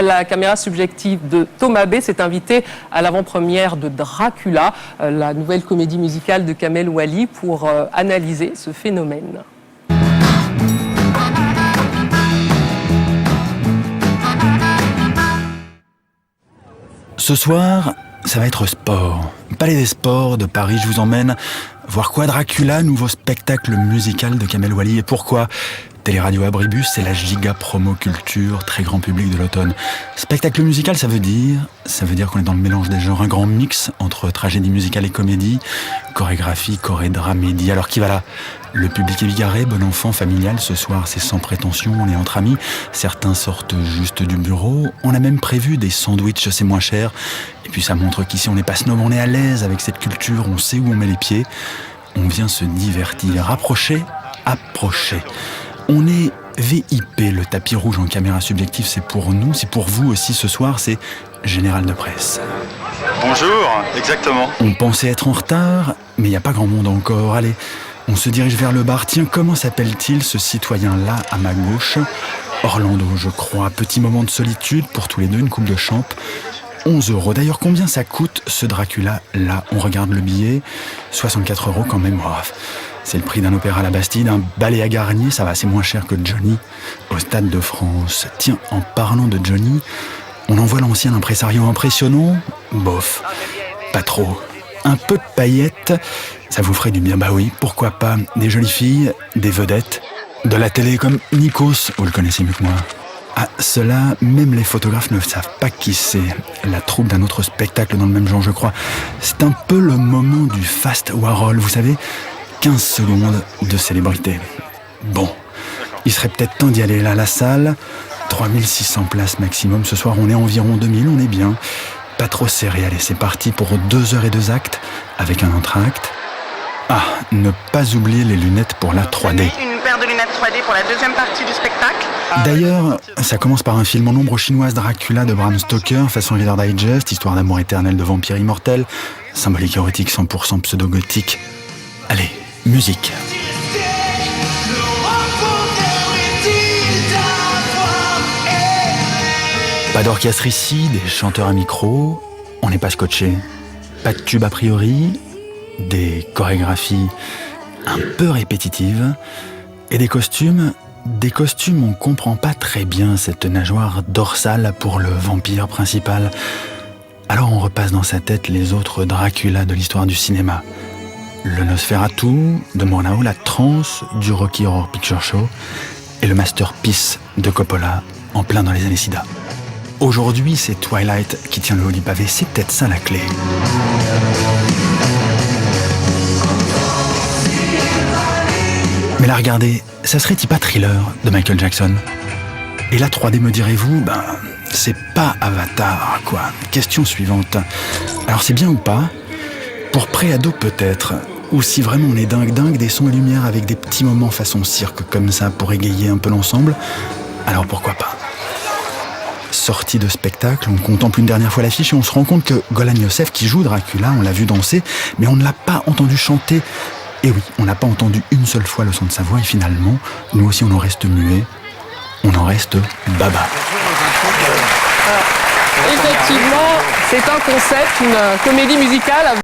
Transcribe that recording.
La caméra subjective de Thomas B. s'est invitée à l'avant-première de Dracula, la nouvelle comédie musicale de Kamel Ouali, pour analyser ce phénomène. Ce soir, ça va être sport. Palais des Sports de Paris, je vous emmène voir quoi Dracula, nouveau spectacle musical de Kamel Ouali. Et pourquoi Téléradio Abribus, c'est la giga promo culture, très grand public de l'automne. Spectacle musical, ça veut dire qu'on est dans le mélange des genres, un grand mix entre tragédie musicale et comédie, chorégraphie, chorédramédie. Alors qui va là? Le public est bigarré, bon enfant, familial. Ce soir, c'est sans prétention, on est entre amis. Certains sortent juste du bureau. On a même prévu des sandwichs, c'est moins cher. Et puis ça montre qu'ici, on n'est pas snob, on est à l'aise avec cette culture, on sait où on met les pieds. On vient se divertir. Approchez. On est VIP, le tapis rouge en caméra subjective, c'est pour nous, c'est pour vous aussi ce soir, c'est Général de Presse. Bonjour, exactement. On pensait être en retard, mais il n'y a pas grand monde encore. Allez, on se dirige vers le bar. Tiens, comment s'appelle-t-il ce citoyen-là à ma gauche? Orlando, je crois. Petit moment de solitude pour tous les deux, une coupe de champ. 11 €. D'ailleurs, combien ça coûte ce Dracula-là? On regarde le billet. 64 € quand même. Oh, c'est le prix d'un opéra à la Bastide, un ballet à Garnier, ça va, c'est moins cher que Johnny au Stade de France. Tiens, en parlant de Johnny, on envoie l'ancien impresario impressionnant? Bof, pas trop. Un peu de paillettes, ça vous ferait du bien. Bah oui, pourquoi pas. Des jolies filles, des vedettes, de la télé comme Nikos, vous le connaissez mieux que moi. Ah, cela, même les photographes ne savent pas qui c'est. La troupe d'un autre spectacle dans le même genre, je crois. C'est un peu le moment du fast Warhol, vous savez, 15 secondes de célébrité. Bon, il serait peut-être temps d'y aller là, la salle. 3600 places maximum. Ce soir, on est environ 2000, on est bien. Pas trop serré. Allez, c'est parti pour 2 heures et 2 actes, avec un entracte. Ah, ne pas oublier les lunettes pour la 3D. Une paire de lunettes 3D pour la deuxième partie du spectacle. D'ailleurs, ça commence par un film en ombre chinoise, Dracula de Bram Stoker, façon Reader Digest, histoire d'amour éternel de vampire immortel, symbolique érotique 100% pseudo-gothique. Allez, musique. Pas d'orchestre ici, des chanteurs à micro, on n'est pas scotché. Pas de tube a priori, des chorégraphies un peu répétitives et des costumes, on comprend pas très bien cette nageoire dorsale pour le vampire principal. Alors on repasse dans sa tête les autres Dracula de l'histoire du cinéma. Le Nosferatu de Murnau, la transe du Rocky Horror Picture Show et le masterpiece de Coppola en plein dans les années SIDA. Aujourd'hui, c'est Twilight qui tient le haut du pavé, c'est peut-être ça la clé. Mais là, regardez, ça serait-il pas Thriller de Michael Jackson? Et la 3D, me direz-vous, c'est pas Avatar, quoi. Question suivante. Alors c'est bien ou pas? Pour pré-ado peut-être, ou si vraiment on est dingue, des sons et lumières avec des petits moments façon cirque comme ça pour égayer un peu l'ensemble, alors pourquoi pas? Sortie de spectacle, on contemple une dernière fois l'affiche et on se rend compte que Golan Youssef, qui joue Dracula, on l'a vu danser, mais on ne l'a pas entendu chanter. Et oui, on n'a pas entendu une seule fois le son de sa voix et finalement, nous aussi on en reste muet, on en reste baba. Effectivement, c'est un concept, une comédie musicale.